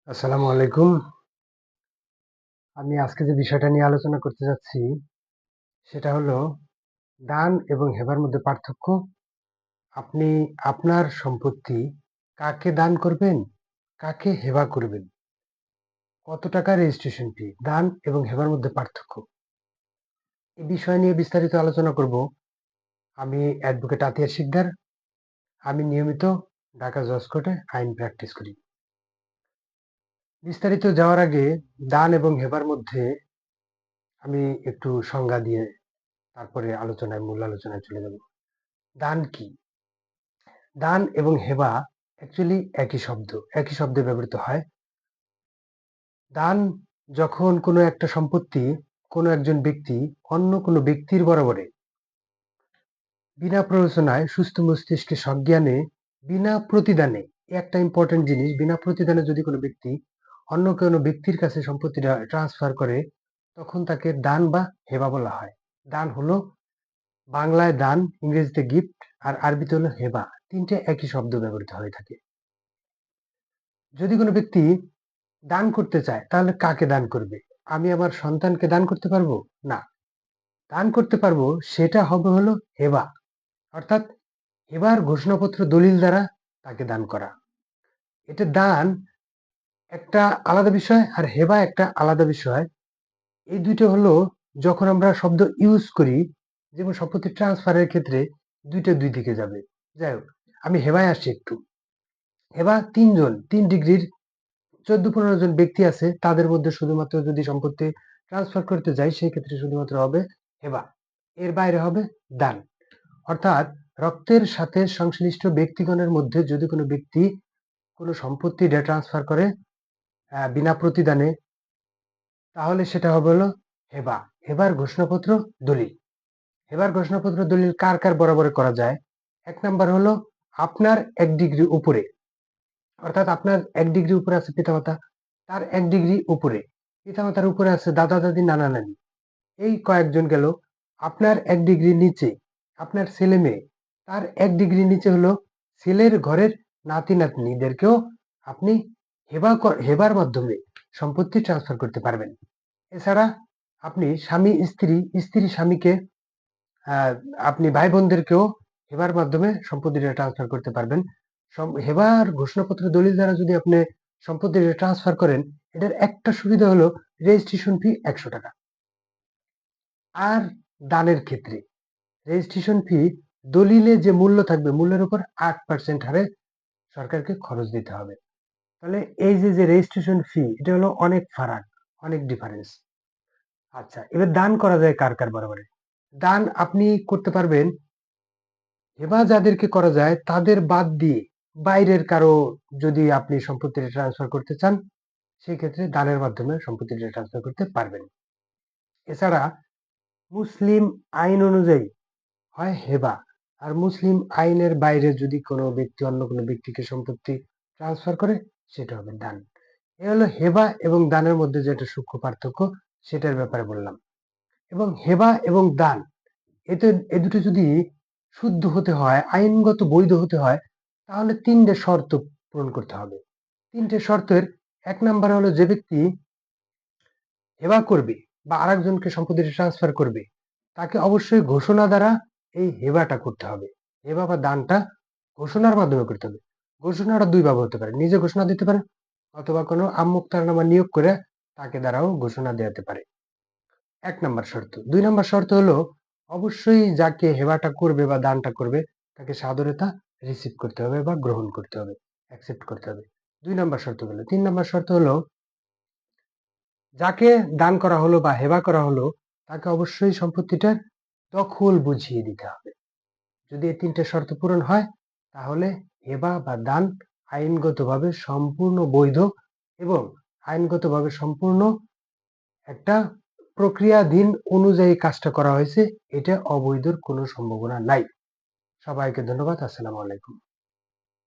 আসসালামু আলাইকুম। আমি আজকে যে বিষয়টা নিয়ে আলোচনা করতে যাচ্ছি, সেটা হলো দান এবং হেবার মধ্যে পার্থক্য। আপনি আপনার সম্পত্তি কাকে দান করবেন, কাকে হেবা করবেন, কত টাকা রেজিস্ট্রেশন ফি, দান এবং হেবার মধ্যে পার্থক্য। এই বিষয় নিয়ে বিস্তারিত আলোচনা করব। আমি অ্যাডভোকেট আতিয়ার শিকদার। আমি নিয়মিত ঢাকা জজ কোর্টে আইন প্র্যাকটিস করি। বিস্তারিত যাওয়ার আগে দান এবং হেবার মধ্যে আমি একটু সংজ্ঞা দিয়ে তারপরে মূল আলোচনায় চলে যাব। দান কি? দান এবং হেবা অ্যাকচুয়ালি একই শব্দে ব্যবহৃত হয়। দান যখন কোনো একটা সম্পত্তি কোনো একজন ব্যক্তি অন্য কোনো ব্যক্তির বরাবরে বিনা প্ররোচনায় সুস্থ মস্তিষ্কে সজ্ঞানে বিনা প্রতিদানে, একটা ইম্পর্টেন্ট জিনিস, বিনা প্রতিদানে যদি কোনো ব্যক্তি অন্য কোনো ব্যক্তির কাছে সম্পত্তিটা ট্রান্সফার করে, তখন তাকে দান বা হেবা বলা হয়। দান হলো বাংলায় দান, ইংরেজিতে গিফট, আর আরবিতে হলো হেবা। তিনটে একই শব্দ ব্যবহৃত হয়ে থাকে। যদি কোনো ব্যক্তি দান করতে চায়, তাহলে কাকে দান করবে? আমি আমার সন্তানকে দান করতে পারবো না। দান করতে পারবো সেটা হবে হলো হেবা, অর্থাৎ হেবার ঘোষণাপত্র দলিল দ্বারা তাকে দান করা। এটা দান একটা আলাদা বিষয় আর হেবা একটা আলাদা বিষয়। এই দুইটা হলো যখন আমরা শব্দ ইউজ করি, যেমন সম্পত্তি ট্রান্সফারের ক্ষেত্রে দুইটা দুই দিকে যাবে। যাই হোক, আমি হেবায় আসছি একটু। হেবা তিন ডিগ্রির 14-15 জন ব্যক্তি আছে, তাদের মধ্যে শুধুমাত্র যদি সম্পত্তি ট্রান্সফার করতে যাই, সেই ক্ষেত্রে শুধুমাত্র হবে হেবা, এর বাইরে হবে দান। অর্থাৎ রক্তের সাথে সংশ্লিষ্ট ব্যক্তিগণের মধ্যে যদি কোনো ব্যক্তি কোনো সম্পত্তি ট্রান্সফার করে বিনা প্রতিদানে, তাহলে সেটা হবে হলো হেবা। হেবার ঘোষণাপত্র দলিল। হেবার ঘোষণাপত্র দলিল কার কার বরাবরে করা যায়? এক নাম্বার হলো আপনার 1 ডিগ্রি উপরে, অর্থাৎ আপনার 1 ডিগ্রি উপরে আছে পিতামাতা, তার 1 ডিগ্রি উপরে পিতামাতার উপরে আছে দাদা দাদি নানা নানি, এই কয়েকজন গেল। আপনার 1 ডিগ্রি নিচে আপনার ছেলে মেয়ে, তার 1 ডিগ্রি নিচে হলো ছেলের ঘরের নাতি নাতনিদেরকেও আপনি হেবার মাধ্যমে সম্পত্তি ট্রান্সফার করতে পারবেন। এছাড়া আপনি স্বামী স্ত্রী, স্ত্রী স্বামীকে, আহ, আপনি ভাই বোনদেরকেও হেবার মাধ্যমে সম্পত্তিটা ট্রান্সফার করতে পারবেন। হেবার ঘোষণাপত্র দলিল দ্বারা যদি আপনি সম্পত্তিটা ট্রান্সফার করেন, এটার একটা সুবিধা হলো রেজিস্ট্রেশন ফি 100 টাকা। আর দানের ক্ষেত্রে রেজিস্ট্রেশন ফি দলিলে যে মূল্য থাকবে, মূল্যের উপর 8% হারে সরকারকে খরচ দিতে হবে। তাহলে এই যে রেজিস্ট্রেশন ফি, এটা হলো অনেক ফারাক, অনেক ডিফারেন্স। আচ্ছা, এবার দান করা যায় কার কার বরাবরে? দান আপনি করতে পারবেন হেবা যাদেরকে করা যায় তাদের বাদ দিয়ে, বাইরের কারো যদি আপনি সম্পত্তিটা ট্রান্সফার করতে চান, সেই ক্ষেত্রে দানের মাধ্যমে সম্পত্তিটা ট্রান্সফার করতে পারবেন। এছাড়া মুসলিম আইন অনুযায়ী হয় হেবা, আর মুসলিম আইনের বাইরে যদি কোনো ব্যক্তি অন্য কোনো ব্যক্তিকে সম্পত্তি ট্রান্সফার করে, সেটা হবে দান। এ হলো হেবা এবং দানের মধ্যে যে একটা সূক্ষ্ম পার্থক্য, সেটার ব্যাপারে বললাম। এবং হেবা এবং দান, এতে এ দুটো যদি শুদ্ধ হতে হয়, আইনগত বৈধ হতে হয়, তাহলে 3টে শর্ত পূরণ করতে হবে। 3টে শর্তের 1 নাম্বার হলো যে ব্যক্তি হেবা করবে বা আরেকজনকে সম্পত্তিটা ট্রান্সফার করবে, তাকে অবশ্যই ঘোষণা দ্বারা এই হেবাটা করতে হবে। হেবা বা দানটা ঘোষণার মাধ্যমে করতে হবে। ঘোষণাটা দুই ভাবে হতে পারে, নিজে ঘোষণা দিতে পারে, অথবা কোনো আমুক্তারনামা নিয়োগ করে তাকে দ্বারাও ঘোষণা দেওয়াতে পারে। 1 নাম্বার শর্ত। 2 নাম্বার শর্ত হলো অবশ্যই যাকে হেবাটা করবে বা দানটা করবে, তাকে সাদরে তা রিসিভ করতে হবে বা গ্রহণ করতে হবে, অ্যাকসেপ্ট করতে হবে। 2 নাম্বার শর্ত হলো। 3 নাম্বার শর্ত হলো যাকে দান করা হলো বা হেবা করা হলো, তাকে অবশ্যই সম্পত্তিটার দখল বুঝিয়ে দিতে হবে। যদি এই 3টে শর্ত পূরণ হয়, তাহলে হেবা বা দান আইনগতভাবে সম্পূর্ণ বৈধ এবং আইনগতভাবে সম্পূর্ণ একটা প্রক্রিয়াধীন অনুযায়ী কাজটা করা হয়েছে, এটা অবৈধর কোনো সম্ভাবনা নাই। সবাইকে ধন্যবাদ। আসসালামু আলাইকুম।